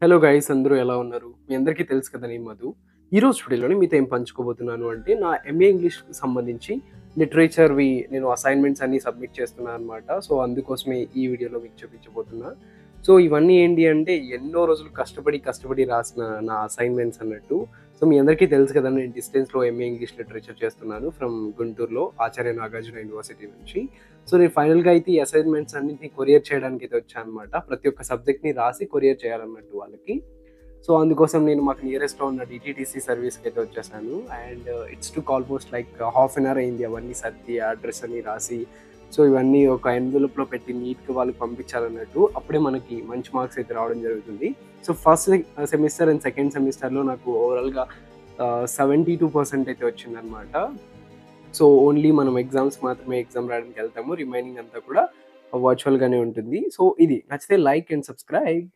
Hello guys అందరూ ఎలా ఉన్నారు? మీ అందరికీ తెలుసు కదా నేను మధు. ఈరోజు వీడియోలోని మీతో ఏం పంచుకోబోతున్నాను అంటే నా ఎంఏ ఇంగ్లీష్‌కి సంబంధించి లిటరేచర్‌వి నేను అసైన్‌మెంట్స్ అన్నీ సబ్మిట్ చేస్తున్నాను అనమాట. సో, అందుకోసమే ఈ వీడియోలో మీకు చూపించబోతున్నా. సో, ఇవన్నీ ఏంటి అంటే ఎన్నో రోజులు కష్టపడి రాసిన నా అసైన్‌మెంట్స్ అన్నట్టు. సో, మీ అందరికీ తెలుసు కదా నేను డిస్టెన్స్‌లో ఎంఏ ఇంగ్లీష్ లిటరేచర్ చేస్తున్నాను ఫ్రమ్ గుంటూరులో ఆచార్య నాగార్జున యూనివర్సిటీ నుంచి. సో, నేను ఫైనల్‌గా అయితే ఈ అసైన్‌మెంట్స్ అన్నిటిని కొరియర్ చేయడానికైతే వచ్చానన్నమాట. ప్రతి ఒక్క సబ్జెక్ట్‌ని రాసి కొరియర్ చేయాలన్నట్టు వాళ్ళకి. సో, అందుకోసం నేను మాకు నియరెస్ట్‌లో ఉన్న డీటీటీసీ సర్వీస్‌కైతే వచ్చేసాను. And it's took almost like half an hour అయింది అవన్నీ సర్ది, అడ్రెస్ అన్నీ రాసి, సో, ఇవన్నీ ఒక ఎన్వలప్‌లో పెట్టి నీట్‌గా వాళ్ళకి పంపించాలన్నట్టు. అప్పుడే మనకి మంచి మార్క్స్ అయితే రావడం జరుగుతుంది. So, first semester and second సెమిస్టర్‌లో నాకు ఓవరాల్‌గా 72% అయితే వచ్చిందన్నమాట. సో, ఓన్లీ మనం ఎగ్జామ్స్‌కి మాత్రమే ఎగ్జామ్ రాయడానికెళ్తాము. రిమైనింగ్ అంతా కూడా వర్చువల్‌గానే ఉంటుంది. సో, ఇది నచ్చితే లైక్ అండ్ సబ్‌స్క్రైబ్.